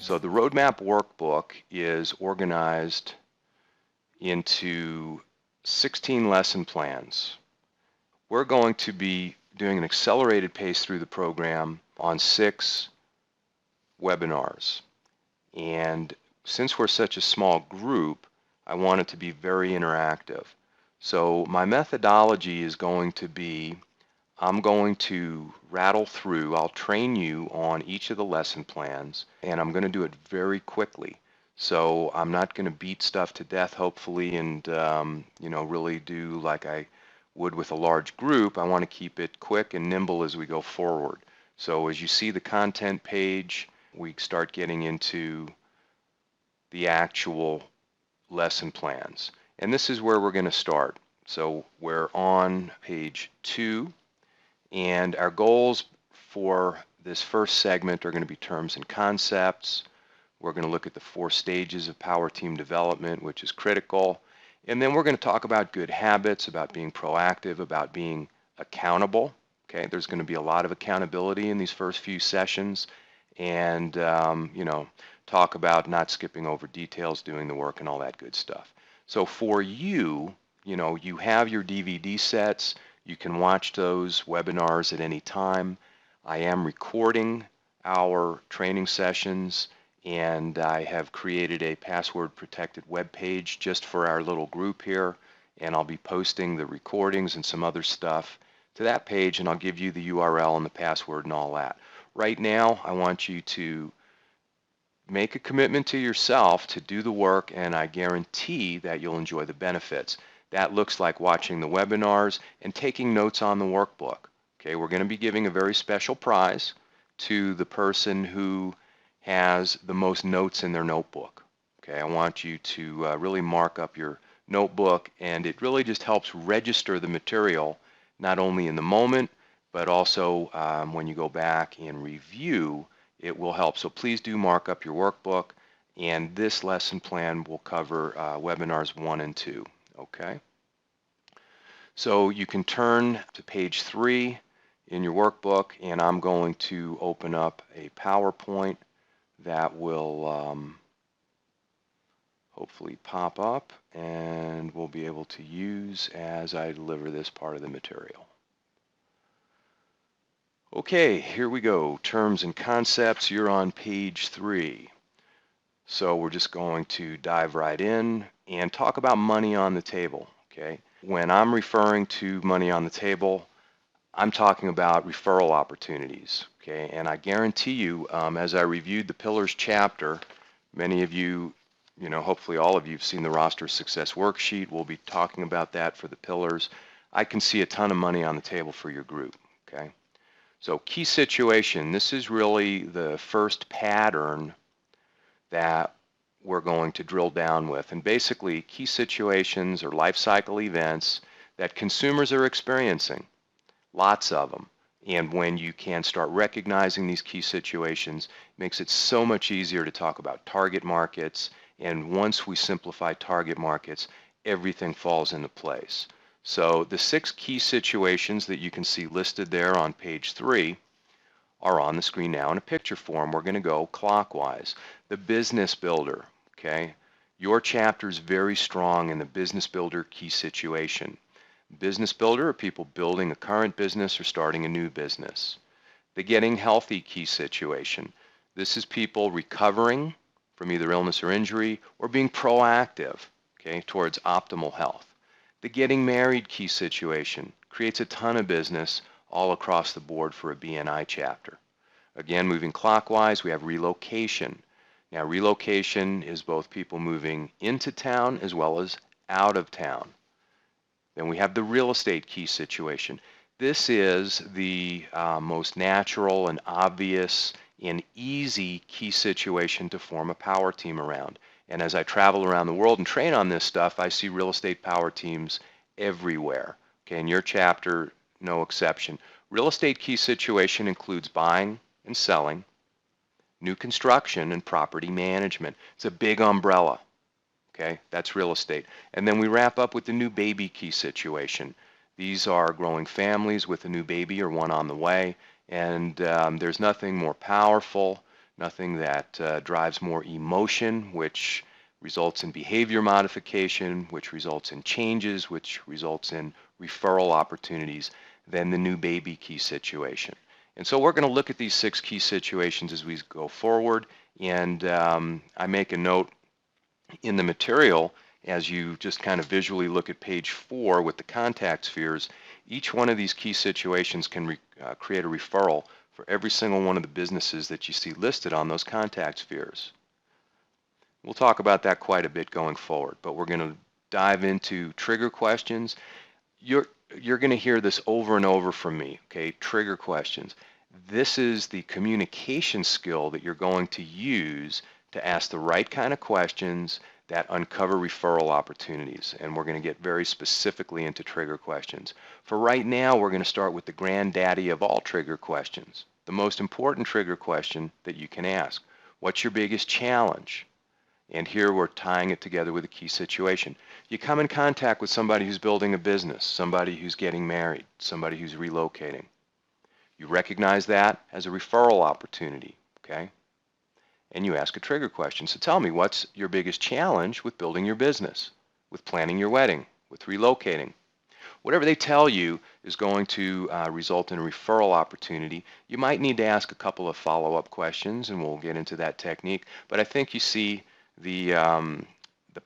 So the roadmap workbook is organized into 16 lesson plans. We're going to be doing an accelerated pace through the program on 6 webinars. And since we're such a small group, I want it to be very interactive. So my methodology is going to be, I'm going to rattle through, I'll train you on each of the lesson plans, and I'm going to do it very quickly. So I'm not going to beat stuff to death, hopefully, and really do like I would with a large group. I want to keep it quick and nimble as we go forward. So as you see the content page, we start getting into the actual lesson plans. And this is where we're going to start. So we're on page 2, and our goals for this first segment are going to be terms and concepts. We're going to look at the 4 stages of power team development, which is critical. And then we're going to talk about good habits, about being proactive, about being accountable. Okay, there's going to be a lot of accountability in these first few sessions, and talk about not skipping over details, doing the work, and all that good stuff. So for you, you have your DVD sets. You can watch those webinars at any time. I am recording our training sessions, and I have created a password protected web page just for our little group here, and I'll be posting the recordings and some other stuff to that page, and I'll give you the URL and the password and all that. Right now, I want you to make a commitment to yourself to do the work, and I guarantee that you'll enjoy the benefits. That looks like watching the webinars and taking notes on the workbook. Okay, we're going to be giving a very special prize to the person who has the most notes in their notebook. Okay, I want you to really mark up your notebook, and it really just helps register the material, not only in the moment, but also when you go back and review, it will help. So please do mark up your workbook, and this lesson plan will cover webinars 1 and 2. Okay? So you can turn to page 3 in your workbook, and I'm going to open up a PowerPoint that will hopefully pop up, and we'll be able to use as I deliver this part of the material. Okay, here we go. Terms and concepts. You're on page 3. So we're just going to dive right in and talk about money on the table. Okay, when I'm referring to money on the table, I'm talking about referral opportunities. Okay, and I guarantee you, as I reviewed the Pillars chapter, many of you, hopefully all of you have seen the roster success worksheet. We'll be talking about that for the Pillars. I can see a ton of money on the table for your group. Okay. So key situation, this is really the first pattern that we're going to drill down with. And basically, key situations are life cycle events that consumers are experiencing, lots of them. And when you can start recognizing these key situations, it makes it so much easier to talk about target markets. And once we simplify target markets, everything falls into place. So the 6 key situations that you can see listed there on page 3 are on the screen now in a picture form. We're going to go clockwise. The business builder, okay? Your chapter is very strong in the business builder key situation. Business builder are people building a current business or starting a new business. The getting healthy key situation. This is people recovering from either illness or injury or being proactive, okay, towards optimal health. The getting married key situation creates a ton of business all across the board for a BNI chapter. Again, moving clockwise, we have relocation. Now, relocation is both people moving into town as well as out of town. Then we have the real estate key situation. This is the most natural and obvious and easy key situation to form a power team around. And as I travel around the world and train on this stuff, I see real estate power teams everywhere. Okay, in your chapter, no exception. Real estate key situation includes buying and selling, new construction, and property management. It's a big umbrella. Okay, that's real estate. And then we wrap up with the new baby key situation. These are growing families with a new baby or one on the way. And there's nothing more powerful nothing that drives more emotion, which results in behavior modification, which results in changes, which results in referral opportunities, than the new baby key situation. And so we're going to look at these 6 key situations as we go forward, and I make a note in the material as you just kind of visually look at page 4 with the contact spheres. Each one of these key situations can create a referral for every single one of the businesses that you see listed on those contact spheres. We'll talk about that quite a bit going forward, but we're going to dive into trigger questions. You're going to hear this over and over from me, okay? Trigger questions. This is the communication skill that you're going to use to ask the right kind of questions that uncover referral opportunities, and we're going to get very specifically into trigger questions. For right now, we're going to start with the granddaddy of all trigger questions, the most important trigger question that you can ask. What's your biggest challenge? And here we're tying it together with a key situation. You come in contact with somebody who's building a business, somebody who's getting married, somebody who's relocating. You recognize that as a referral opportunity, okay? And you ask a trigger question. So tell me, what's your biggest challenge with building your business, with planning your wedding, with relocating? Whatever they tell you is going to result in a referral opportunity. You might need to ask a couple of follow-up questions, and we'll get into that technique. But I think you see the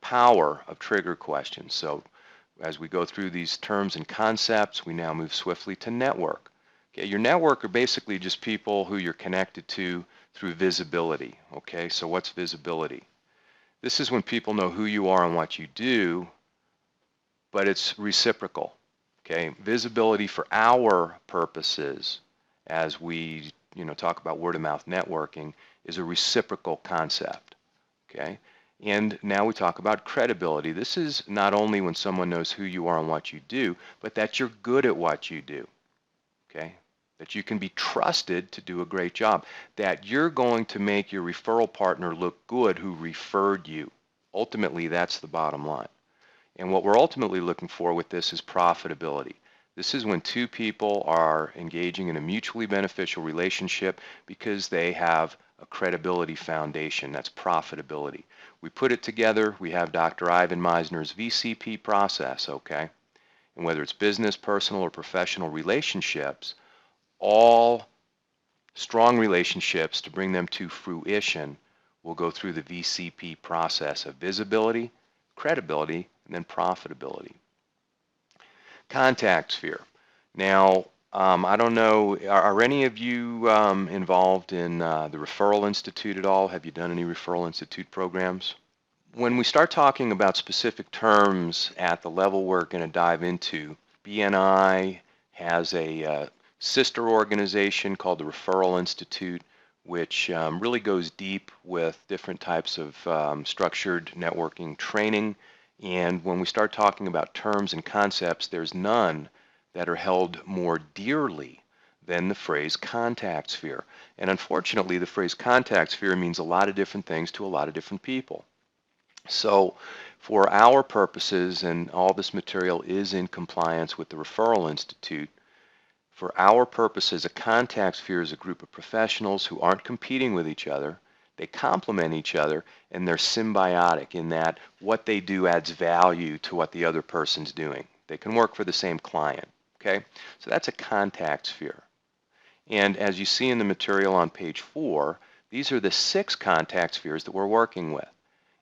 power of trigger questions. So as we go through these terms and concepts, we now move swiftly to network. Okay, your network are basically just people who you're connected to through visibility. Okay, so what's visibility? This is when people know who you are and what you do, but it's reciprocal. Okay, visibility for our purposes, as we talk about word-of-mouth networking, is a reciprocal concept. Okay, and now we talk about credibility. This is not only when someone knows who you are and what you do, but that you're good at what you do. Okay, that you can be trusted to do a great job, that you're going to make your referral partner look good who referred you. Ultimately, that's the bottom line. And what we're ultimately looking for with this is profitability. This is when 2 people are engaging in a mutually beneficial relationship because they have a credibility foundation. That's profitability. We put it together. We have Dr. Ivan Meisner's VCP process, okay? And whether it's business, personal, or professional relationships, all strong relationships, to bring them to fruition, will go through the VCP process of visibility, credibility, and then profitability. Contact sphere. Now, I don't know, are any of you involved in the Referral Institute at all? Have you done any Referral Institute programs? When we start talking about specific terms at the level we're going to dive into, BNI has a sister organization called the Referral Institute, which really goes deep with different types of structured networking training. And when we start talking about terms and concepts, there's none that are held more dearly than the phrase contact sphere. And unfortunately, the phrase contact sphere means a lot of different things to a lot of different people. So for our purposes, and all this material is in compliance with the Referral Institute, for our purposes, a contact sphere is a group of professionals who aren't competing with each other. They complement each other, and they're symbiotic in that what they do adds value to what the other person's doing. They can work for the same client, okay? So that's a contact sphere. And as you see in the material on page 4, these are the 6 contact spheres that we're working with.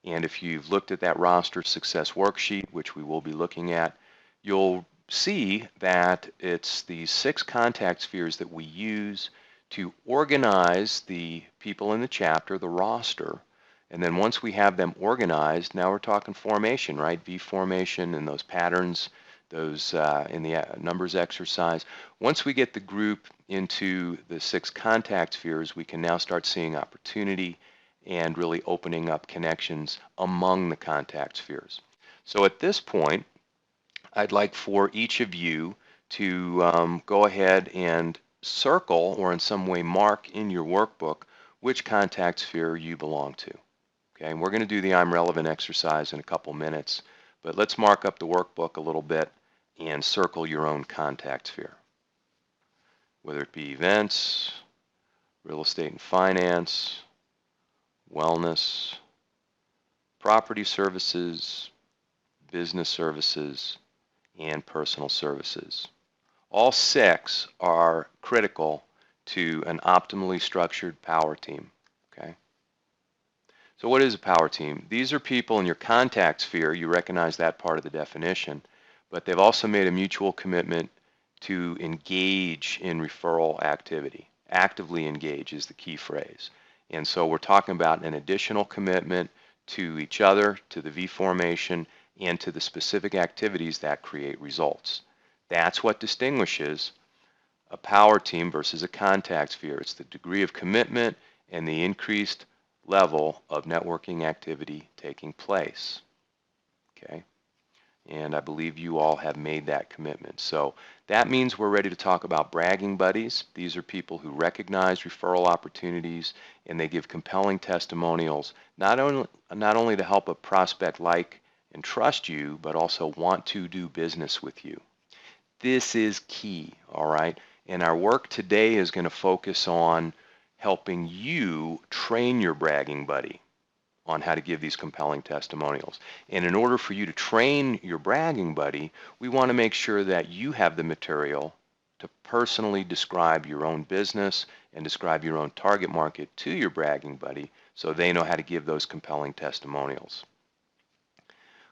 And if you've looked at that roster success worksheet, which we will be looking at, you'll see that it's these 6 contact spheres that we use to organize the people in the chapter, the roster. And then once we have them organized, now we're talking formation, right? V formation and those patterns, those in the numbers exercise. Once we get the group into the 6 contact spheres, we can now start seeing opportunity and really opening up connections among the contact spheres. So at this point, I'd like for each of you to go ahead and circle or in some way mark in your workbook which contact sphere you belong to. Okay, and we're going to do the I'm relevant exercise in a couple minutes, but let's mark up the workbook a little bit and circle your own contact sphere. Whether it be events, real estate and finance, wellness, property services, business services, and personal services. All 6 are critical to an optimally structured power team. Okay? So what is a power team? These are people in your contact sphere. You recognize that part of the definition, but they've also made a mutual commitment to engage in referral activity. Actively engage is the key phrase. And so we're talking about an additional commitment to each other, to the V formation, and to the specific activities that create results. That's what distinguishes a power team versus a contact sphere. It's the degree of commitment and the increased level of networking activity taking place. Okay? And I believe you all have made that commitment. So that means we're ready to talk about bragging buddies. These are people who recognize referral opportunities and they give compelling testimonials, not only to help a prospect like and trust you, but also want to do business with you. This is key, all right? And our work today is going to focus on helping you train your bragging buddy on how to give these compelling testimonials. And in order for you to train your bragging buddy, we want to make sure that you have the material to personally describe your own business and describe your own target market to your bragging buddy so they know how to give those compelling testimonials.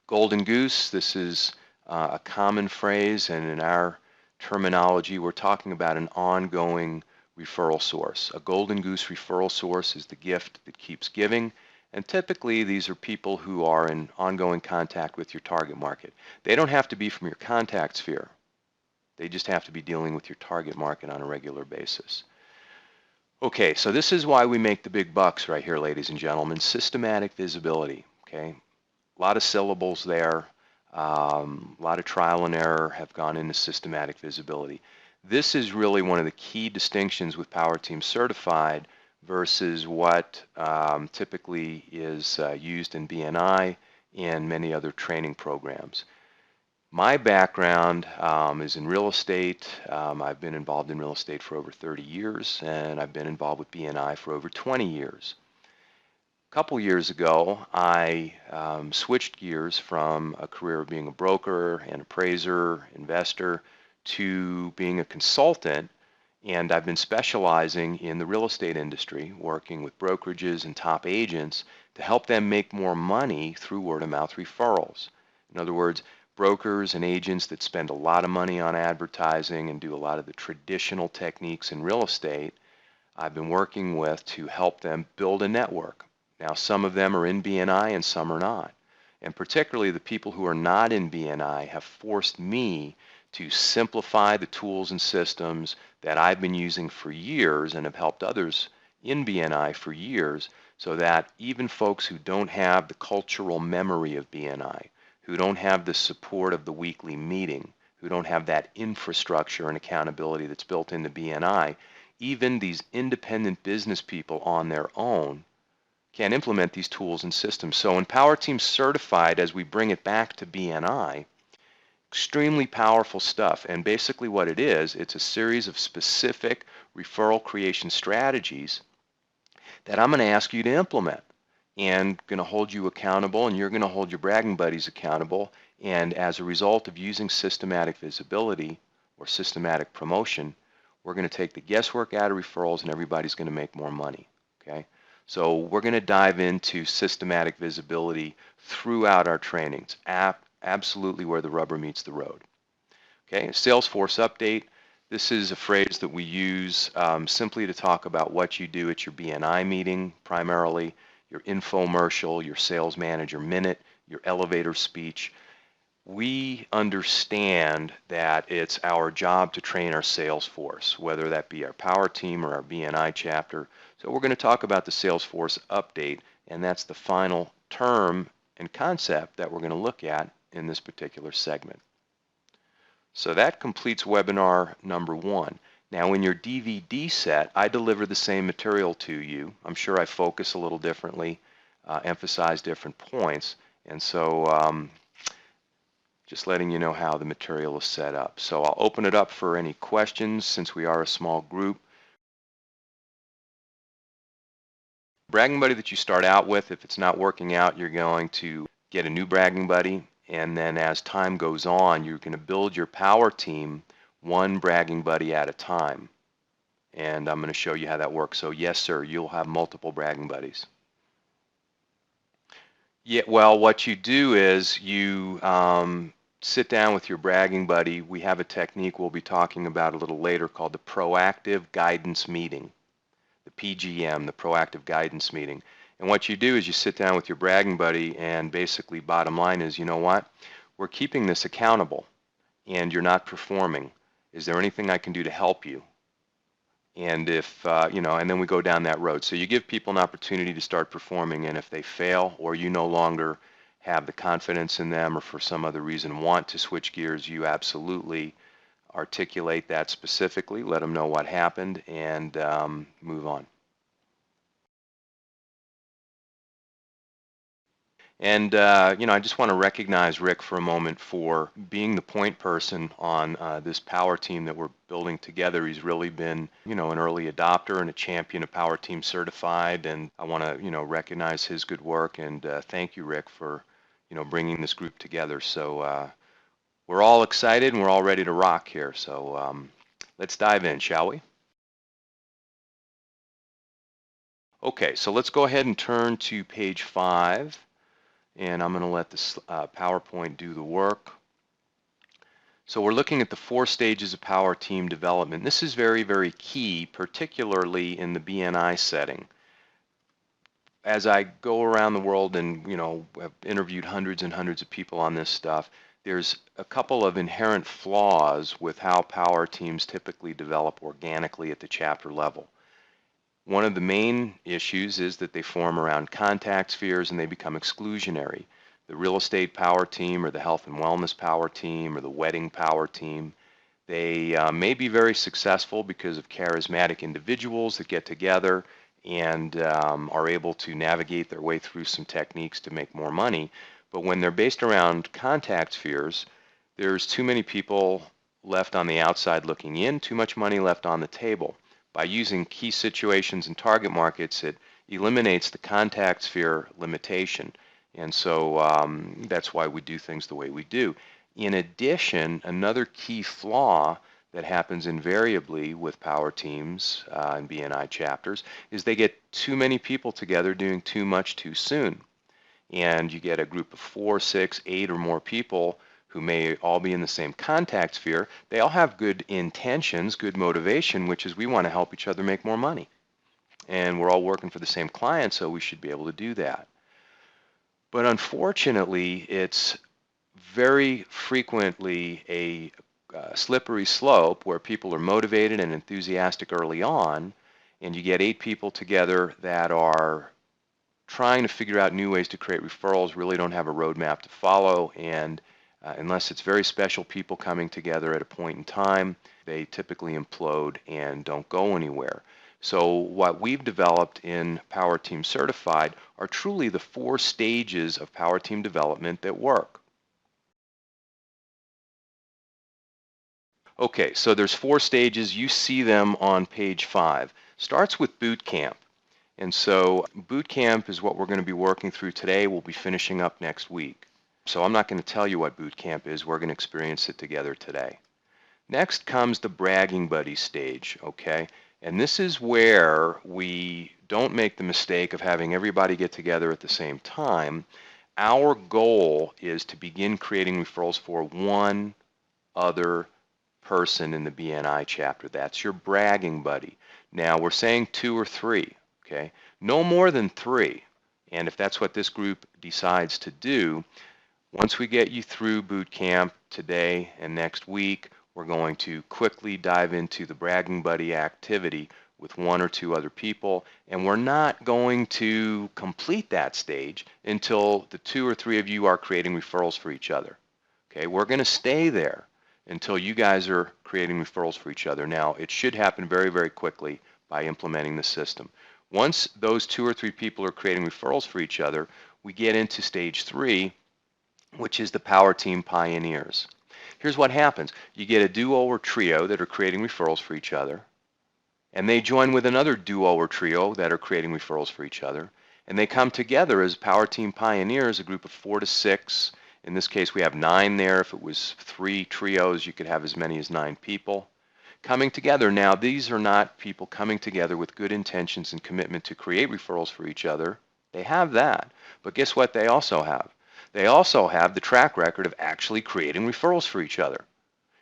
Golden goose, this is a common phrase, and in our terminology, we're talking about an ongoing referral source. A golden goose referral source is the gift that keeps giving, and typically these are people who are in ongoing contact with your target market. They don't have to be from your contact sphere. They just have to be dealing with your target market on a regular basis. Okay, so this is why we make the big bucks right here, ladies and gentlemen. Systematic visibility, okay? A lot of syllables there. A lot of trial and error have gone into systematic visibility. This is really one of the key distinctions with Power Team Certified versus what typically is used in BNI and many other training programs. My background is in real estate. I've been involved in real estate for over 30 years, and I've been involved with BNI for over 20 years. A couple years ago, I switched gears from a career of being a broker, an appraiser, investor, to being a consultant, and I've been specializing in the real estate industry, working with brokerages and top agents to help them make more money through word-of-mouth referrals. In other words, brokers and agents that spend a lot of money on advertising and do a lot of the traditional techniques in real estate, I've been working with to help them build a network. Now, some of them are in BNI and some are not. And particularly the people who are not in BNI have forced me to simplify the tools and systems that I've been using for years and have helped others in BNI for years, so that even folks who don't have the cultural memory of BNI, who don't have the support of the weekly meeting, who don't have that infrastructure and accountability that's built into BNI, even these independent business people on their own can implement these tools and systems. So in Power Team Certified, as we bring it back to BNI, extremely powerful stuff. And basically what it is, it's a series of specific referral creation strategies that I'm going to ask you to implement, and going to hold you accountable, and you're going to hold your bragging buddies accountable. And as a result of using systematic visibility or systematic promotion, we're going to take the guesswork out of referrals and everybody's going to make more money. Okay? So we're going to dive into systematic visibility throughout our trainings, absolutely where the rubber meets the road. Okay, Salesforce update. This is a phrase that we use simply to talk about what you do at your BNI meeting, primarily your infomercial, your sales manager minute, your elevator speech. We understand that it's our job to train our sales force, whether that be our power team or our BNI chapter. So we're going to talk about the Salesforce update, and that's the final term and concept that we're going to look at in this particular segment. So that completes webinar number 1. Now in your DVD set, I deliver the same material to you. I'm sure I focus a little differently, emphasize different points, and so just letting you know how the material is set up. So I'll open it up for any questions since we are a small group. Bragging buddy that you start out with, if it's not working out, you're going to get a new bragging buddy, and then as time goes on, you're going to build your power team one bragging buddy at a time. And I'm going to show you how that works. So yes, sir, you'll have multiple bragging buddies. Yeah, well, what you do is you sit down with your bragging buddy. We have a technique we'll be talking about a little later called the proactive guidance meeting, the PGM, the proactive guidance meeting. And what you do is you sit down with your bragging buddy, and basically bottom line is, you know what? We're keeping this accountable and you're not performing. Is there anything I can do to help you? And if, and then we go down that road. So you give people an opportunity to start performing, and if they fail or you no longer have the confidence in them or for some other reason want to switch gears, you absolutely articulate that specifically, let them know what happened, and move on. And, I just want to recognize Rick for a moment for being the point person on this power team that we're building together. He's really been, an early adopter and a champion of Power Team Certified. And I want to, recognize his good work and thank you, Rick, for, bringing this group together. So we're all excited and we're all ready to rock here. So let's dive in, shall we? Okay, so let's go ahead and turn to page 5. And I'm going to let this PowerPoint do the work. So we're looking at the 4 stages of power team development. This is very, very key, particularly in the BNI setting. As I go around the world and, have interviewed hundreds and hundreds of people on this stuff, there's a couple of inherent flaws with how power teams typically develop organically at the chapter level. One of the main issues is that they form around contact spheres and they become exclusionary. The real estate power team or the health and wellness power team or the wedding power team, they may be very successful because of charismatic individuals that get together and are able to navigate their way through some techniques to make more money. But when they're based around contact spheres, there's too many people left on the outside looking in, too much money left on the table. By using key situations and target markets, it eliminates the contact sphere limitation. And so that's why we do things the way we do. In addition, another key flaw that happens invariably with power teams and BNI chapters is they get too many people together doing too much too soon. And you get a group of 4, 6, 8 or more people who may all be in the same contact sphere. They all have good intentions, good motivation, which is we want to help each other make more money. And we're all working for the same client, so we should be able to do that. But unfortunately, it's very frequently a slippery slope where people are motivated and enthusiastic early on, and you get 8 people together that are trying to figure out new ways to create referrals, really don't have a roadmap to follow, and unless it's very special people coming together at a point in time, they typically implode and don't go anywhere. So what we've developed in Power Team Certified are truly the 4 stages of power team development that work. Okay, so there's 4 stages. You see them on page 5. Starts with boot camp. And so boot camp is what we're going to be working through today. We'll be finishing up next week. So I'm not going to tell you what boot camp is. We're going to experience it together today. Next comes the bragging buddy stage, okay? And this is where we don't make the mistake of having everybody get together at the same time. Our goal is to begin creating referrals for one other person in the BNI chapter. That's your bragging buddy. Now we're saying 2 or 3, okay? No more than 3. And if that's what this group decides to do, once we get you through boot camp today and next week, we're going to quickly dive into the bragging buddy activity with 1 or 2 other people, and we're not going to complete that stage until the 2 or 3 of you are creating referrals for each other. Okay, we're going to stay there until you guys are creating referrals for each other. Now, it should happen very, very quickly by implementing the system. Once those 2 or 3 people are creating referrals for each other, we get into stage 3, which is the power team pioneers. Here's what happens. You get a duo or trio that are creating referrals for each other. and they join with another duo or trio that are creating referrals for each other, and they come together as Power Team Pioneers, a group of 4 to 6. In this case, we have 9 there. If it was 3 trios, you could have as many as 9 people coming together. Now, these are not people coming together with good intentions and commitment to create referrals for each other. They have that, but guess what they also have? They also have the track record of actually creating referrals for each other.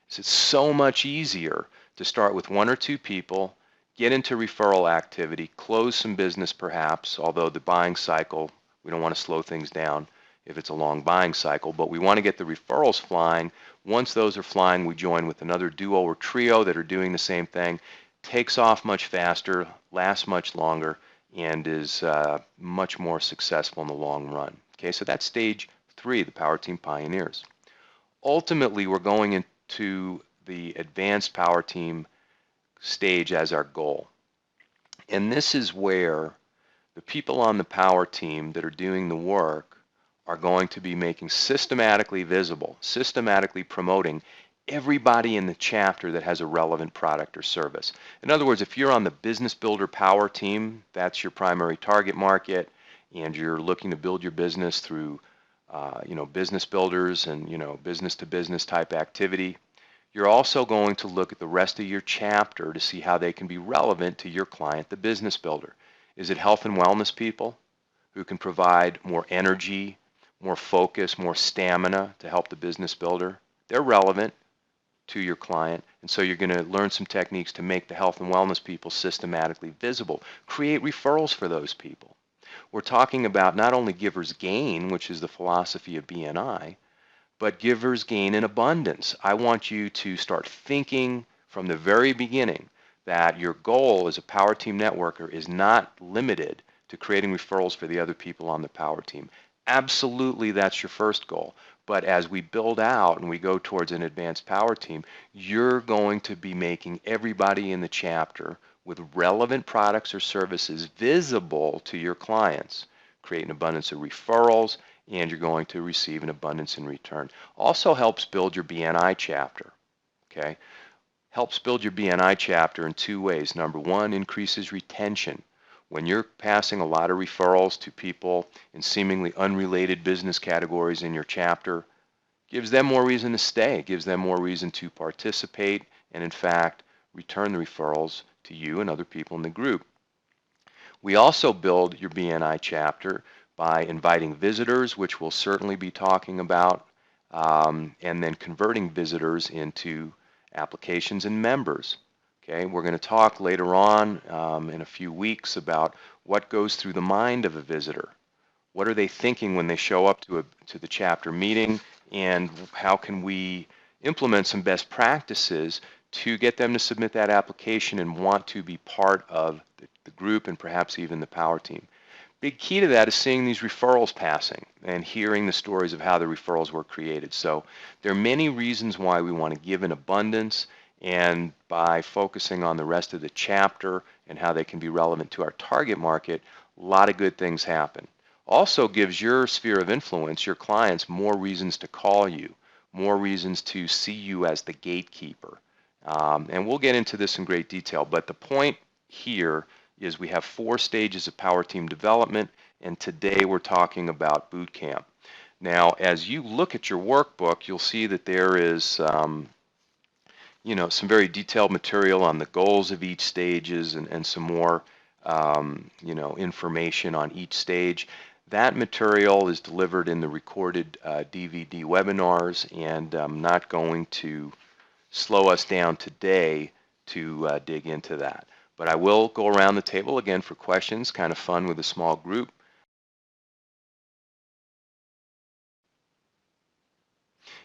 So it's so much easier to start with 1 or 2 people, get into referral activity, close some business perhaps, although the buying cycle, we don't want to slow things down if it's a long buying cycle, but we want to get the referrals flying. Once those are flying, we join with another duo or trio that are doing the same thing. Takes off much faster, lasts much longer, and is much more successful in the long run. Okay, so that's stage 3, the Power Team Pioneers. Ultimately, we're going into the advanced Power Team stage as our goal. And this is where the people on the Power Team that are doing the work are going to be making systematically visible, systematically promoting everybody in the chapter that has a relevant product or service. In other words, if you're on the Business Builder Power Team, that's your primary target market, and you're looking to build your business through business builders and business to business type activity, you're also going to look at the rest of your chapter to see how they can be relevant to your client, the business builder. Is it health and wellness people who can provide more energy, more focus, more stamina to help the business builder? They're relevant to your client, and so you're going to learn some techniques to make the health and wellness people systematically visible. Create referrals for those people. We're talking about not only giver's gain, which is the philosophy of BNI, but giver's gain in abundance. I want you to start thinking from the very beginning that your goal as a Power Team networker is not limited to creating referrals for the other people on the Power Team. Absolutely, that's your first goal. But as we build out and we go towards an advanced Power Team, you're going to be making everybody in the chapter with relevant products or services visible to your clients, create an abundance of referrals, and you're going to receive an abundance in return. Also helps build your BNI chapter, okay? Helps build your BNI chapter in 2 ways. Number 1, increases retention. When you're passing a lot of referrals to people in seemingly unrelated business categories in your chapter, gives them more reason to stay, gives them more reason to participate, and in fact, return the referrals to you and other people in the group. We also build your BNI chapter by inviting visitors, which we'll certainly be talking about, and then converting visitors into applications and members. Okay, we're going to talk later on in a few weeks about what goes through the mind of a visitor. What are they thinking when they show up to the chapter meeting, and how can we implement some best practices to get them to submit that application and want to be part of the group and perhaps even the Power Team. Big key to that is seeing these referrals passing and hearing the stories of how the referrals were created. So there are many reasons why we want to give in abundance, and by focusing on the rest of the chapter and how they can be relevant to our target market, a lot of good things happen. Also gives your sphere of influence, your clients, more reasons to call you, more reasons to see you as the gatekeeper. And we'll get into this in great detail, but the point here is we have 4 stages of Power Team development, and today we're talking about boot camp. Now, as you look at your workbook, you'll see that there is some very detailed material on the goals of each stages and some more information on each stage. That material is delivered in the recorded DVD webinars, and I'm not going to slow us down today to dig into that. But I will go around the table again for questions, kind of fun with a small group.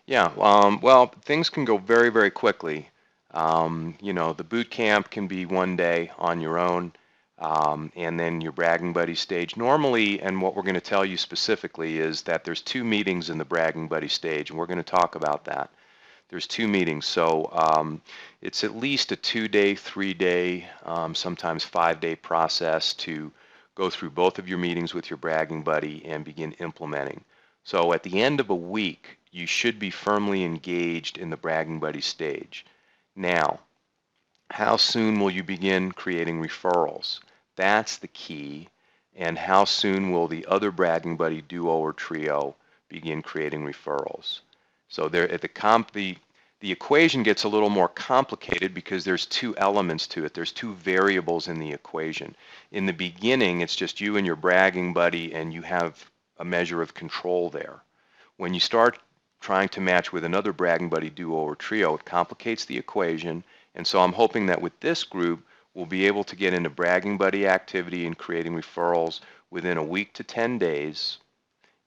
Yeah, well, things can go very, very quickly. The boot camp can be 1 day on your own, and then your bragging buddy stage. Normally, and what we're going to tell you specifically is that there's 2 meetings in the bragging buddy stage, and we're going to talk about that. There's 2 meetings, so it's at least a 2-day, 3-day, sometimes 5-day process to go through both of your meetings with your bragging buddy and begin implementing. So at the end of a week, you should be firmly engaged in the bragging buddy stage. Now, How soon will you begin creating referrals? That's the key. And how soon will the other bragging buddy duo or trio begin creating referrals? So there at the equation gets a little more complicated because there's two elements to it. There's two variables in the equation. In the beginning, it's just you and your bragging buddy, and you have a measure of control there. When you start trying to match with another bragging buddy duo or trio, it complicates the equation. And so I'm hoping that with this group, we'll be able to get into bragging buddy activity and creating referrals within a week to 10 days.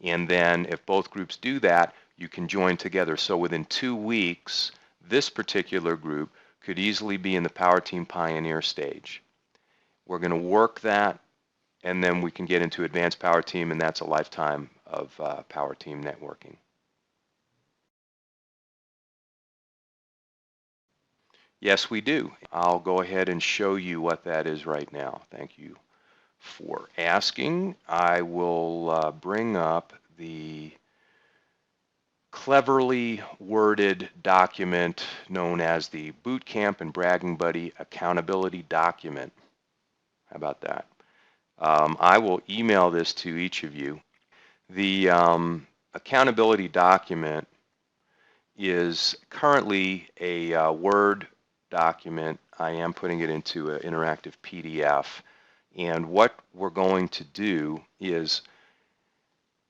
And then if both groups do that, you can join together. So within 2 weeks, this particular group could easily be in the Power Team Pioneer stage. We're going to work that, and then we can get into Advanced Power Team, and that's a lifetime of Power Team networking. Yes, we do. I'll go ahead and show you what that is right now. Thank you for asking. I will bring up the cleverly worded document known as the Bootcamp and Bragging Buddy Accountability Document. How about that? I will email this to each of you. The accountability document is currently a Word document. I am putting it into an interactive PDF. And what we're going to do is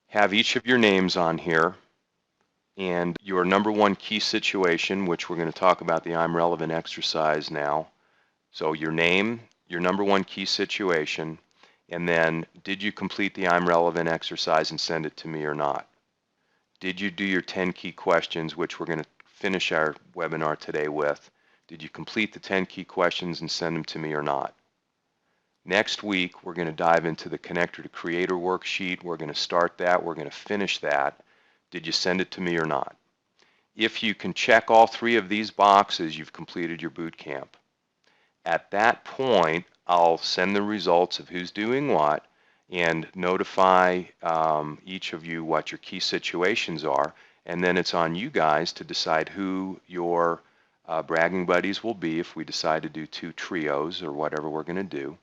have each of your names on here and your number one key situation, which we're going to talk about the I'm Relevant exercise now. So your name, your number one key situation, and then did you complete the I'm Relevant exercise and send it to me or not? Did you do your 10 key questions, which we're going to finish our webinar today with? Did you complete the 10 key questions and send them to me or not? Next week, we're going to dive into the Connector to Creator worksheet. We're going to start that. We're going to finish that. Did you send it to me or not? If you can check all three of these boxes, you've completed your boot camp. At that point, I'll send the results of who's doing what and notify each of you what your key situations are. And then it's on you guys to decide who your bragging buddies will be if we decide to do 2 trios or whatever we're going to do.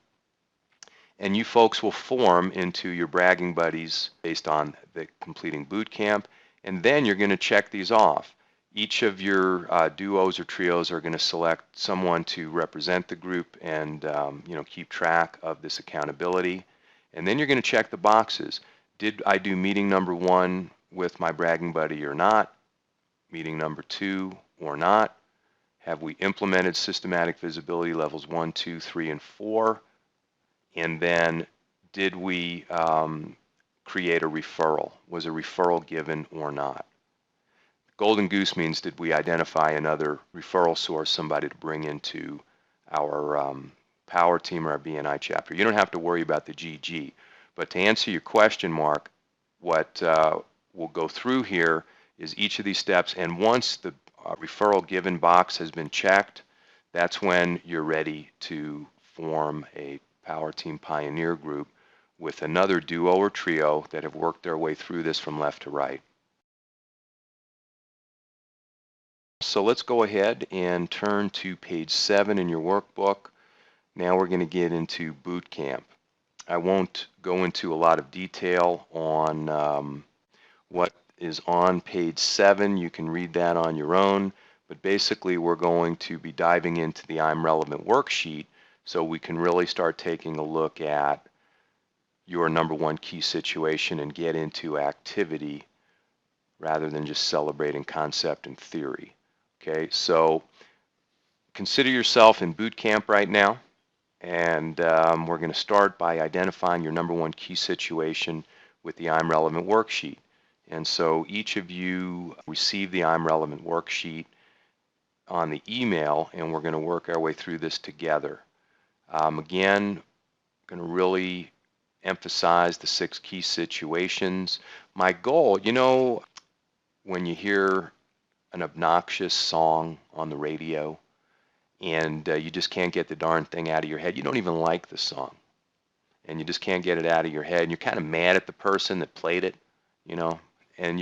And you folks will form into your bragging buddies based on the completing boot camp. And then you're going to check these off. Each of your duos or trios are going to select someone to represent the group and keep track of this accountability. And then you're going to check the boxes. Did I do meeting number 1 with my bragging buddy or not? Meeting number 2 or not? Have we implemented systematic visibility levels 1, 2, 3, and 4? And then did we create a referral? Was a referral given or not? Golden goose means did we identify another referral source, somebody to bring into our Power Team or our BNI chapter. You don't have to worry about the GG. But to answer your question, Mark, what we'll go through here is each of these steps. And once the referral given box has been checked, that's when you're ready to form a Power Team Pioneer group with another duo or trio that have worked their way through this from left to right. So let's go ahead and turn to page 7 in your workbook. Now we're going to get into boot camp. I won't go into a lot of detail on what is on page 7. You can read that on your own. But basically, we're going to be diving into the I'm Relevant worksheet so we can really start taking a look at your number one key situation and get into activity rather than just celebrating concept and theory. Okay, so consider yourself in boot camp right now, and we're going to start by identifying your number one key situation with the I'm Relevant worksheet. And so each of you receive the I'm Relevant worksheet on the email, and we're going to work our way through this together. Again, going to really emphasize the 6 key situations. My goal, when you hear an obnoxious song on the radio and you just can't get the darn thing out of your head, you don't even like the song, and you just can't get it out of your head, and you're kind of mad at the person that played it, and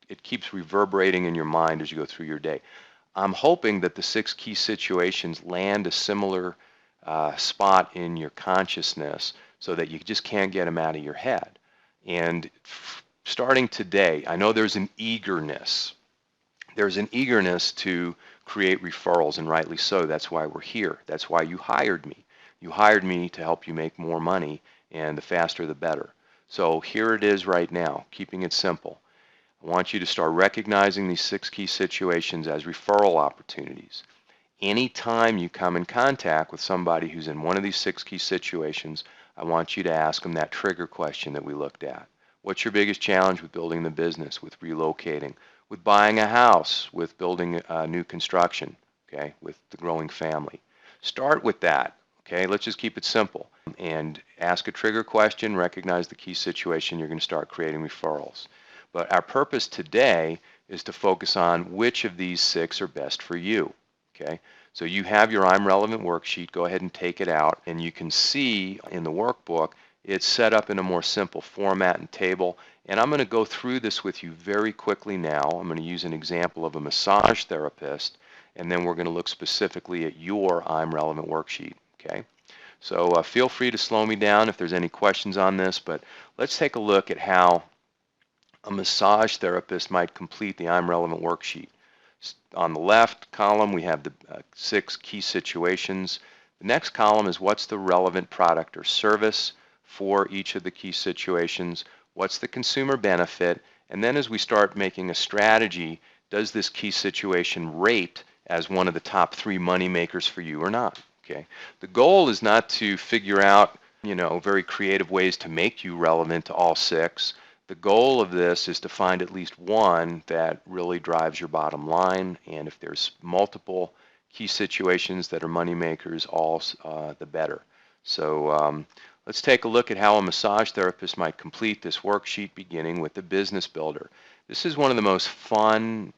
it keeps reverberating in your mind as you go through your day. I'm hoping that the 6 key situations land a similar spot in your consciousness so that you just can't get them out of your head. And starting today, I know there's an eagerness. There's an eagerness to create referrals, and rightly so. That's why we're here. That's why you hired me. You hired me to help you make more money, and the faster the better. So here it is right now, keeping it simple. I want you to start recognizing these 6 key situations as referral opportunities. Anytime you come in contact with somebody who's in one of these 6 key situations, I want you to ask them that trigger question that we looked at. What's your biggest challenge with building the business, with relocating, with buying a house, with building new construction, okay, with the growing family? Start with that, okay? Let's just keep it simple. And ask a trigger question, recognize the key situation, you're going to start creating referrals. But our purpose today is to focus on which of these 6 are best for you. Okay, so you have your I'm Relevant worksheet. Go ahead and take it out, and you can see in the workbook it's set up in a more simple format and table. And I'm going to go through this with you very quickly now. I'm going to use an example of a massage therapist, and then we're going to look specifically at your I'm Relevant worksheet. Okay, so feel free to slow me down if there's any questions on this, but let's take a look at how a massage therapist might complete the I'm Relevant worksheet. On the left column, we have the 6 key situations. The next column is what's the relevant product or service for each of the key situations, what's the consumer benefit, and then as we start making a strategy, does this key situation rate as one of the top 3 money makers for you or not? Okay. The goal is not to figure out, very creative ways to make you relevant to all 6. The goal of this is to find at least one that really drives your bottom line, and if there's multiple key situations that are money makers, all the better. So let's take a look at how a massage therapist might complete this worksheet, beginning with the business builder. This is one of the most fun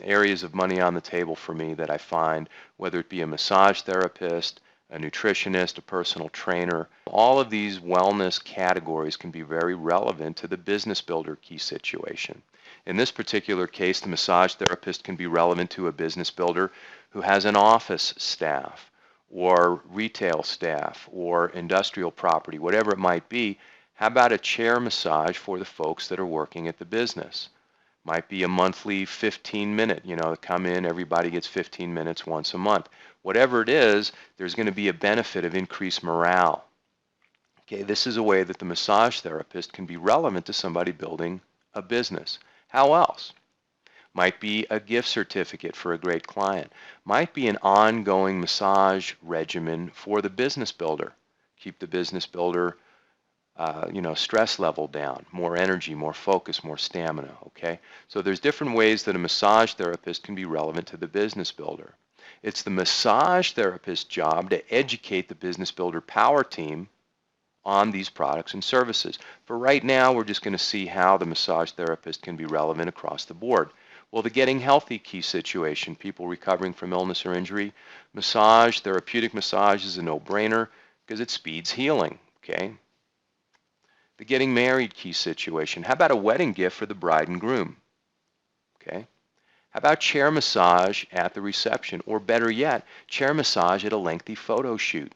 areas of money on the table for me that I find, whether it be a massage therapist, a nutritionist, a personal trainer. All of these wellness categories can be very relevant to the business builder key situation. In this particular case, the massage therapist can be relevant to a business builder who has an office staff or retail staff or industrial property, whatever it might be. How about a chair massage for the folks that are working at the business? Might be a monthly 15-minute, come in, everybody gets 15 minutes once a month. Whatever it is, there's going to be a benefit of increased morale. Okay, this is a way that the massage therapist can be relevant to somebody building a business. How else? Might be a gift certificate for a great client. Might be an ongoing massage regimen for the business builder. Keep the business builder stress level down, more energy, more focus, more stamina, okay? So there's different ways that a massage therapist can be relevant to the business builder. It's the massage therapist's job to educate the business builder power team on these products and services. For right now, we're just going to see how the massage therapist can be relevant across the board. Well, the getting healthy key situation, people recovering from illness or injury, massage, therapeutic massage is a no-brainer because it speeds healing, okay? The getting married key situation. How about a wedding gift for the bride and groom? Okay. How about chair massage at the reception? Or better yet, chair massage at a lengthy photo shoot.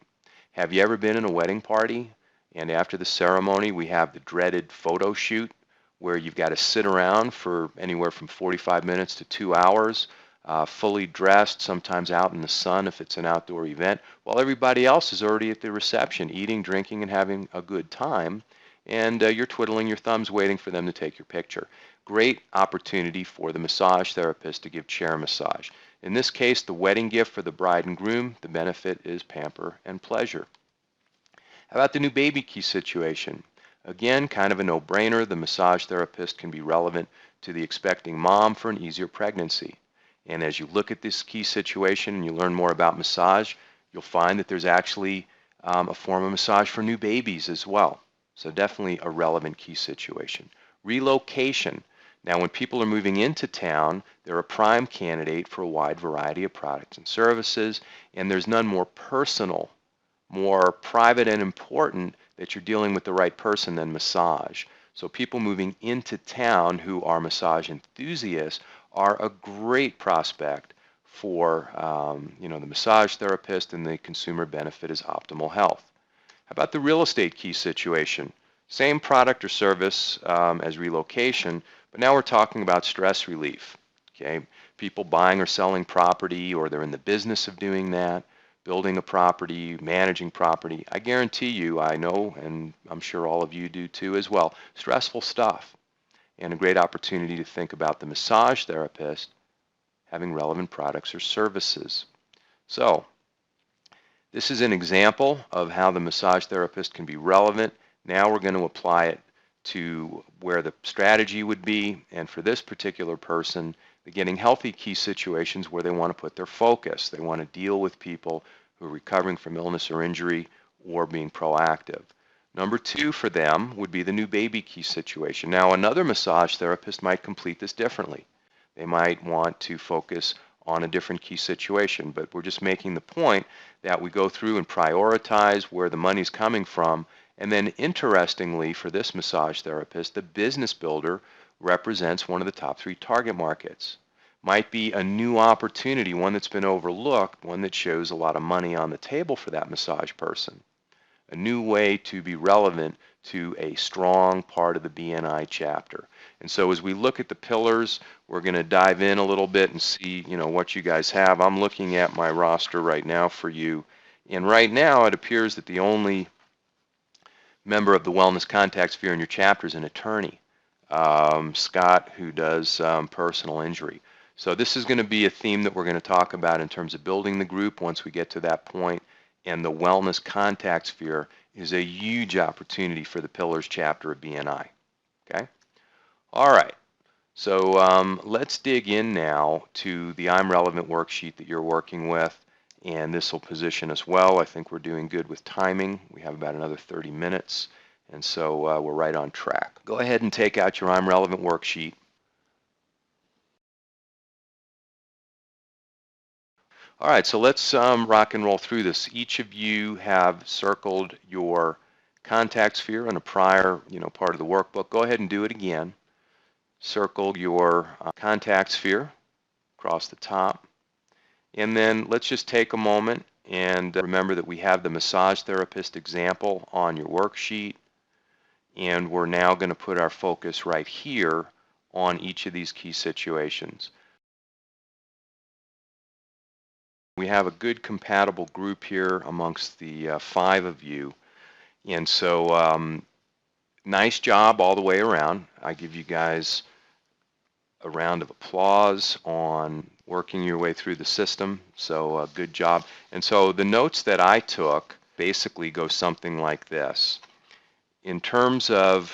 Have you ever been in a wedding party and after the ceremony we have the dreaded photo shoot where you've got to sit around for anywhere from 45 minutes to 2 hours, fully dressed, sometimes out in the sun if it's an outdoor event, while everybody else is already at the reception eating, drinking, and having a good time. And you're twiddling your thumbs waiting for them to take your picture. Great opportunity for the massage therapist to give chair massage. In this case, the wedding gift for the bride and groom, the benefit is pamper and pleasure. How about the new baby key situation? Again, kind of a no-brainer. The massage therapist can be relevant to the expecting mom for an easier pregnancy. And as you look at this key situation and you learn more about massage, you'll find that there's actually a form of massage for new babies as well. So definitely a relevant key situation. Relocation. Now when people are moving into town, they're a prime candidate for a wide variety of products and services, and there's none more personal, more private and important that you're dealing with the right person than massage. So people moving into town who are massage enthusiasts are a great prospect for the massage therapist, and the consumer benefit is optimal health. How about the real estate key situation? Same product or service as relocation, but now we're talking about stress relief. Okay, people buying or selling property, or they're in the business of doing that, building a property, managing property. I guarantee you, I know, and I'm sure all of you do too as well, stressful stuff, and a great opportunity to think about the massage therapist having relevant products or services. So this is an example of how the massage therapist can be relevant. Now we're going to apply it to where the strategy would be, and for this particular person, the getting healthy key situations where they want to put their focus. They want to deal with people who are recovering from illness or injury or being proactive. Number two for them would be the new baby key situation. Now another massage therapist might complete this differently. They might want to focus on a different key situation, but we're just making the point that we go through and prioritize where the money's coming from, and then interestingly for this massage therapist, the business builder represents one of the top 3 target markets. Might be a new opportunity, one that's been overlooked, one that shows a lot of money on the table for that massage person. A new way to be relevant to a strong part of the BNI chapter. And so as we look at the pillars, we're going to dive in a little bit and see, what you guys have. I'm looking at my roster right now for you. And right now it appears that the only member of the wellness contact sphere in your chapter is an attorney, Scott, who does personal injury. So this is going to be a theme that we're going to talk about in terms of building the group once we get to that point. And the wellness contact sphere is a huge opportunity for the Pillars chapter of BNI. Okay? All right. So let's dig in now to the I'm Relevant worksheet that you're working with, and this will position us well. I think we're doing good with timing. We have about another 30 minutes, and so we're right on track. Go ahead and take out your I'm Relevant worksheet. All right, so let's rock and roll through this. Each of you have circled your contact sphere on a prior, part of the workbook. Go ahead and do it again. Circle your contact sphere across the top. And then let's just take a moment and remember that we have the massage therapist example on your worksheet. And we're now going to put our focus right here on each of these key situations. We have a good compatible group here amongst the 5 of you, and so nice job all the way around. I give you guys a round of applause on working your way through the system, so good job. And so the notes that I took basically go something like this. In terms of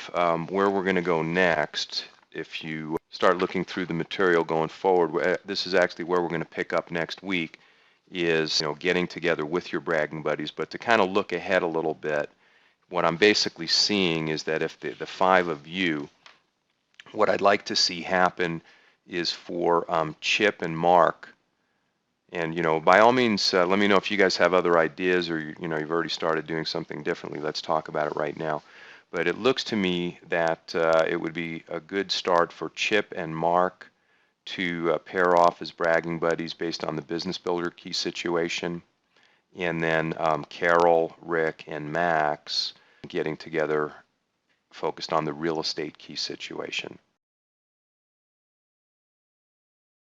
where we're going to go next, if you start looking through the material going forward, this is actually where we're going to pick up next week, is getting together with your bragging buddies. But to kind of look ahead a little bit, what I'm basically seeing is that if the 5 of you, what I'd like to see happen is for Chip and Mark, and by all means let me know if you guys have other ideas, or you've already started doing something differently. Let's talk about it right now. But it looks to me that it would be a good start for Chip and Mark to pair off as bragging buddies based on the business builder key situation, and then Carol, Rick, and Max getting together focused on the real estate key situation.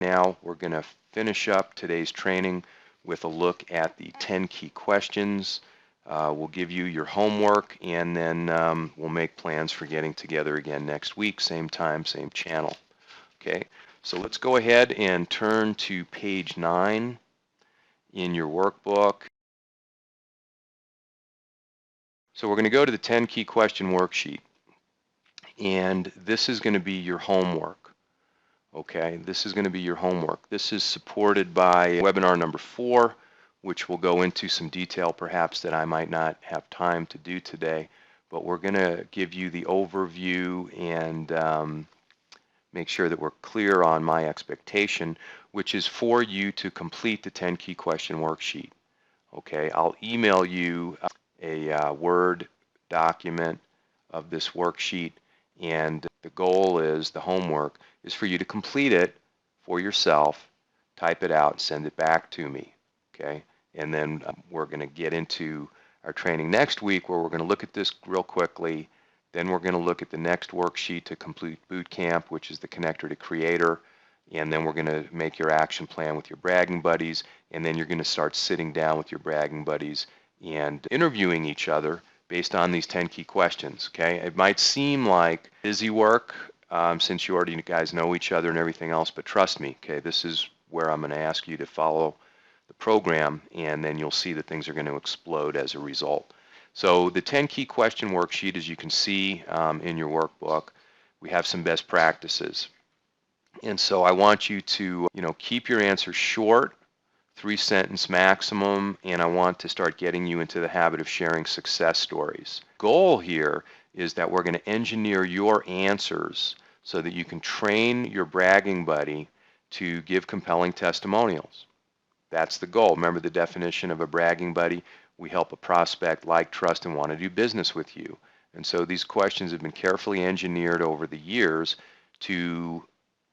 Now we're going to finish up today's training with a look at the 10 key questions. We'll give you your homework, and then we'll make plans for getting together again next week, same time, same channel. Okay, so let's go ahead and turn to page 9 in your workbook. So we're going to go to the 10 key question worksheet, and this is going to be your homework. Okay, this is going to be your homework. This is supported by webinar number 4, which will go into some detail perhaps that I might not have time to do today, but we're going to give you the overview and make sure that we're clear on my expectation, which is for you to complete the 10 key question worksheet. Okay, I'll email you a Word document of this worksheet, and the goal is, the homework is for you to complete it for yourself, type it out, send it back to me, okay? And then we're going to get into our training next week where we're going to look at this real quickly. Then we're going to look at the next worksheet to complete boot camp, which is the connector to creator. And then we're going to make your action plan with your bragging buddies. And then you're going to start sitting down with your bragging buddies and interviewing each other based on these 10 key questions, okay? It might seem like busy work since you already guys know each other and everything else, but trust me, okay, this is where I'm going to ask you to follow the program, and then you'll see that things are going to explode as a result. So the 10 key question worksheet, as you can see in your workbook, we have some best practices. And so I want you to, keep your answers short, 3-sentence maximum, and I want to start getting you into the habit of sharing success stories. Goal here is that we're going to engineer your answers so that you can train your bragging buddy to give compelling testimonials. That's the goal. Remember the definition of a bragging buddy? We help a prospect like, trust, and want to do business with you. And so these questions have been carefully engineered over the years to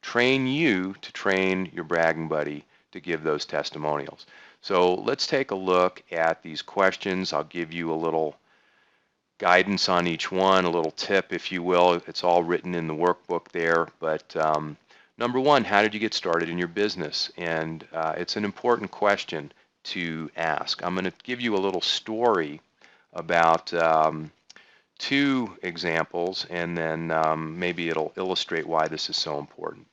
train you to train your bragging buddy to give those testimonials. So let's take a look at these questions. I'll give you a little guidance on each one, a little tip, if you will. It's all written in the workbook there. But number one, how did you get started in your business? And it's an important question to ask. I'm going to give you a little story about 2 examples, and then maybe it'll illustrate why this is so important.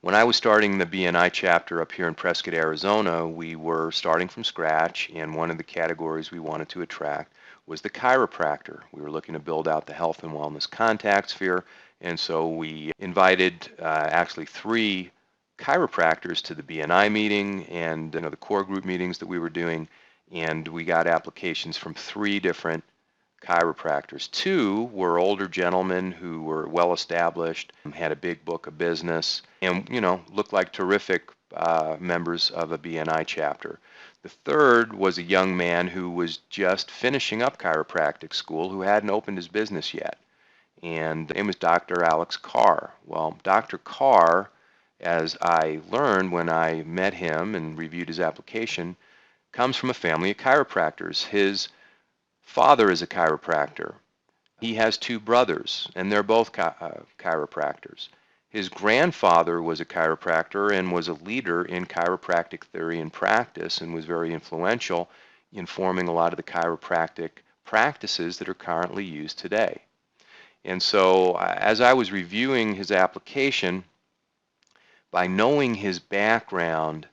When I was starting the BNI chapter up here in Prescott, Arizona, we were starting from scratch, and one of the categories we wanted to attract was the chiropractor. We were looking to build out the health and wellness contact sphere, and so we invited actually 3 chiropractors to the BNI meeting and the core group meetings that we were doing, and we got applications from 3 different chiropractors. 2 were older gentlemen who were well established, had a big book of business, and looked like terrific members of a BNI chapter. The 3rd was a young man who was just finishing up chiropractic school who hadn't opened his business yet, and his name was Dr. Alex Carr. Well, Dr. Carr, as I learned when I met him and reviewed his application, comes from a family of chiropractors. His father is a chiropractor. He has 2 brothers, and they're both chiropractors. His grandfather was a chiropractor and was a leader in chiropractic theory and practice and was very influential in forming a lot of the chiropractic practices that are currently used today. And so as I was reviewing his application, by knowing his background,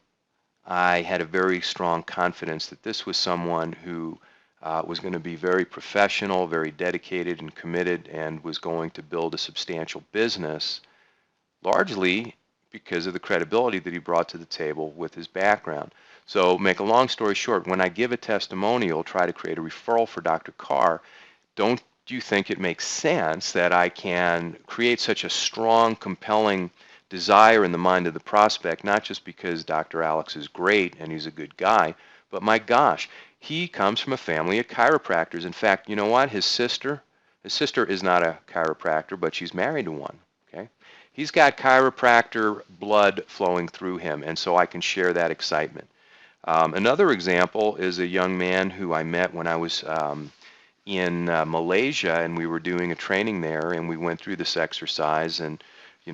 I had a very strong confidence that this was someone who was going to be very professional, very dedicated and committed, and was going to build a substantial business, largely because of the credibility that he brought to the table with his background. So make a long story short, when I give a testimonial, try to create a referral for Dr. Carr, don't you think it makes sense that I can create such a strong, compelling desire in the mind of the prospect, not just because Dr. Alex is great and he's a good guy, but my gosh, he comes from a family of chiropractors. In fact, you know what? His sister is not a chiropractor, but she's married to one. Okay, he's got chiropractor blood flowing through him, and so I can share that excitement. Another example is a young man who I met when I was in Malaysia, and we were doing a training there, and we went through this exercise, and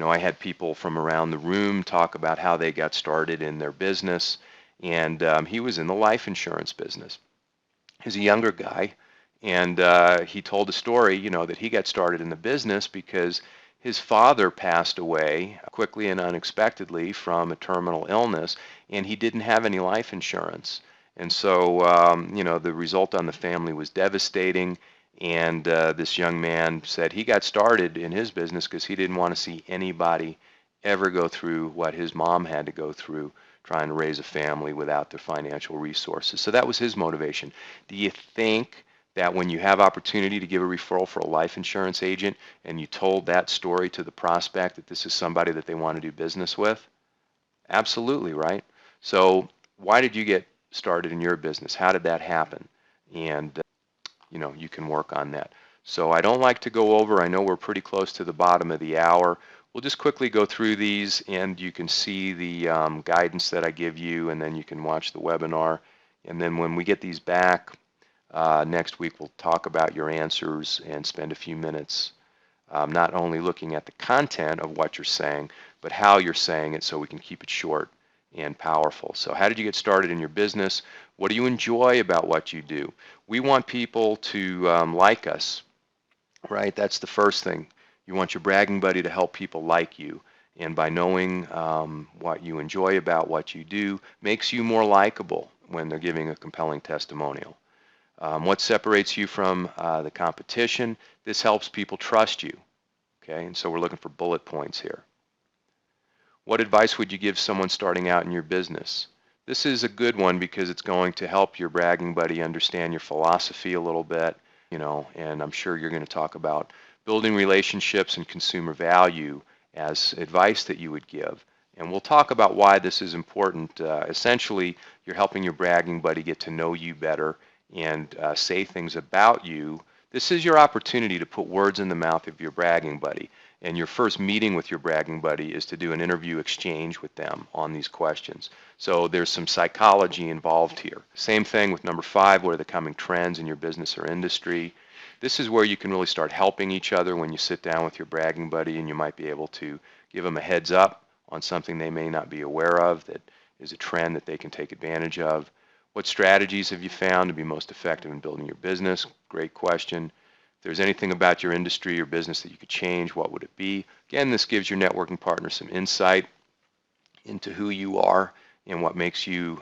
I had people from around the room talk about how they got started in their business. And he was in the life insurance business. He's a younger guy, and he told a story, that he got started in the business because his father passed away quickly and unexpectedly from a terminal illness, and he didn't have any life insurance. And so, the result on the family was devastating, and this young man said he got started in his business because he didn't want to see anybody ever go through what his mom had to go through trying to raise a family without the financial resources. So that was his motivation. Do you think that when you have opportunity to give a referral for a life insurance agent and you told that story to the prospect that this is somebody that they want to do business with? Absolutely, right? So why did you get started in your business? How did that happen? And you can work on that. So I don't like to go over. I know we're pretty close to the bottom of the hour. We'll just quickly go through these, and you can see the guidance that I give you, and then you can watch the webinar. And then when we get these back next week, we'll talk about your answers and spend a few minutes not only looking at the content of what you're saying, but how you're saying it so we can keep it short and powerful. So how did you get started in your business? What do you enjoy about what you do? We want people to like us, right? That's the first thing. You want your bragging buddy to help people like you. And by knowing what you enjoy about what you do makes you more likable when they're giving a compelling testimonial. What separates you from the competition? This helps people trust you. Okay, and so we're looking for bullet points here. What advice would you give someone starting out in your business? This is a good one because it's going to help your bragging buddy understand your philosophy a little bit, and I'm sure you're going to talk about building relationships and consumer value as advice that you would give. And we'll talk about why this is important. Essentially, you're helping your bragging buddy get to know you better and say things about you. This is your opportunity to put words in the mouth of your bragging buddy. And your first meeting with your bragging buddy is to do an interview exchange with them on these questions. So there's some psychology involved here. Same thing with number 5, what are the coming trends in your business or industry? This is where you can really start helping each other when you sit down with your bragging buddy, and you might be able to give them a heads up on something they may not be aware of that is a trend that they can take advantage of. What strategies have you found to be most effective in building your business? Great question. If there's anything about your industry or business that you could change, what would it be? Again, this gives your networking partner some insight into who you are and what makes you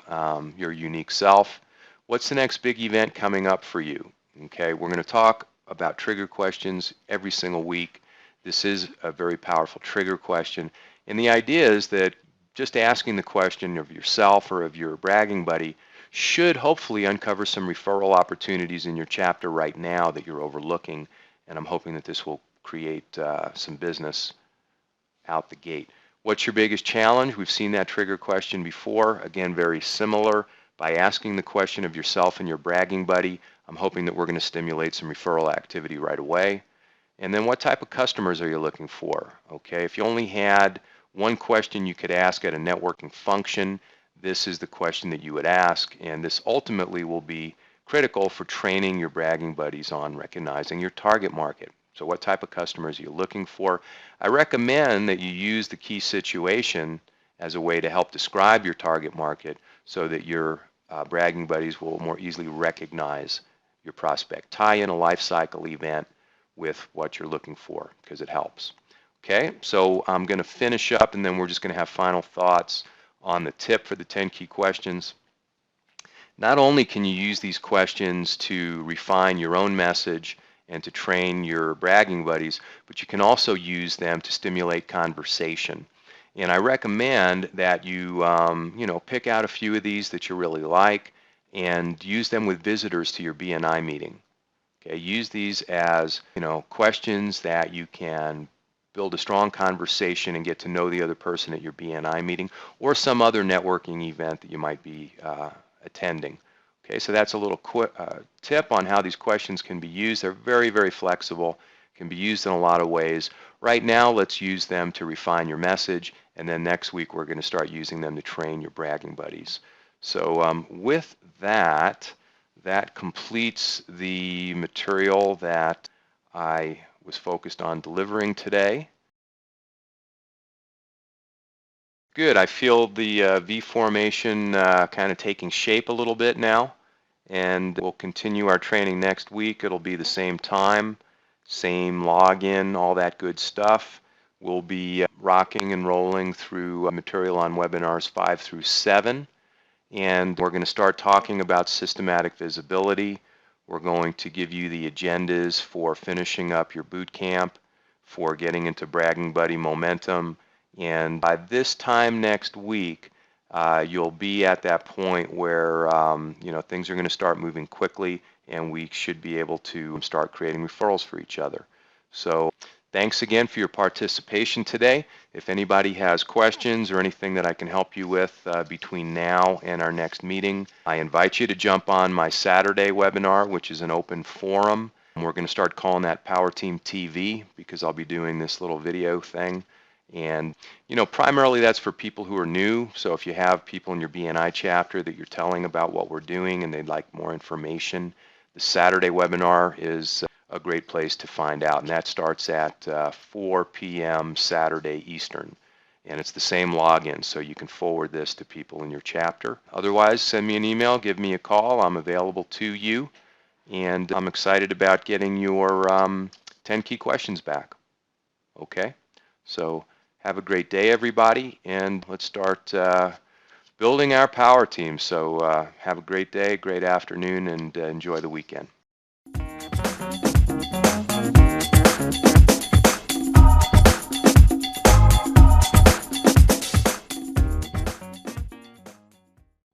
your unique self. What's the next big event coming up for you? Okay, we're going to talk about trigger questions every single week. This is a very powerful trigger question. And the idea is that just asking the question of yourself or of your bragging buddy should hopefully uncover some referral opportunities in your chapter right now that you're overlooking, and I'm hoping that this will create some business out the gate. What's your biggest challenge? We've seen that trigger question before. Again, very similar. By asking the question of yourself and your bragging buddy, I'm hoping that we're going to stimulate some referral activity right away. And then what type of customers are you looking for? Okay, if you only had one question you could ask at a networking function, this is the question that you would ask, and this ultimately will be critical for training your bragging buddies on recognizing your target market. So what type of customers are you looking for? I recommend that you use the key situation as a way to help describe your target market so that your bragging buddies will more easily recognize your prospect. Tie in a life cycle event with what you're looking for because it helps. Okay, so I'm going to finish up, and then we're just going to have final thoughts on the tip for the 10 key questions. Not only can you use these questions to refine your own message and to train your bragging buddies, but you can also use them to stimulate conversation. And I recommend that you, pick out a few of these that you really like and use them with visitors to your BNI meeting. Okay, use these as, questions that you can build a strong conversation and get to know the other person at your BNI meeting or some other networking event that you might be attending. Okay, so that's a little tip on how these questions can be used. They're very, very flexible, can be used in a lot of ways. Right now, let's use them to refine your message, and then next week we're going to start using them to train your bragging buddies. So with that, that completes the material that I was focused on delivering today. Good, I feel the V formation kind of taking shape a little bit now, and we'll continue our training next week. It'll be the same time, same login, all that good stuff. We'll be rocking and rolling through material on webinars 5 through 7, and we're going to start talking about systematic visibility. We're going to give you the agendas for finishing up your boot camp, for getting into bragging buddy momentum, and by this time next week, you'll be at that point where things are going to start moving quickly, and we should be able to start creating referrals for each other. So thanks again for your participation today. If anybody has questions or anything that I can help you with between now and our next meeting, I invite you to jump on my Saturday webinar, which is an open forum. We're going to start calling that Power Team TV because I'll be doing this little video thing. And, primarily that's for people who are new. So if you have people in your BNI chapter that you're telling about what we're doing and they'd like more information, the Saturday webinar is a great place to find out. And that starts at 4 p.m. Saturday Eastern. And it's the same login, so you can forward this to people in your chapter. Otherwise, send me an email, give me a call. I'm available to you. And I'm excited about getting your 10 key questions back. Okay? So have a great day, everybody, and let's start building our power team. So have a great day, great afternoon, and enjoy the weekend.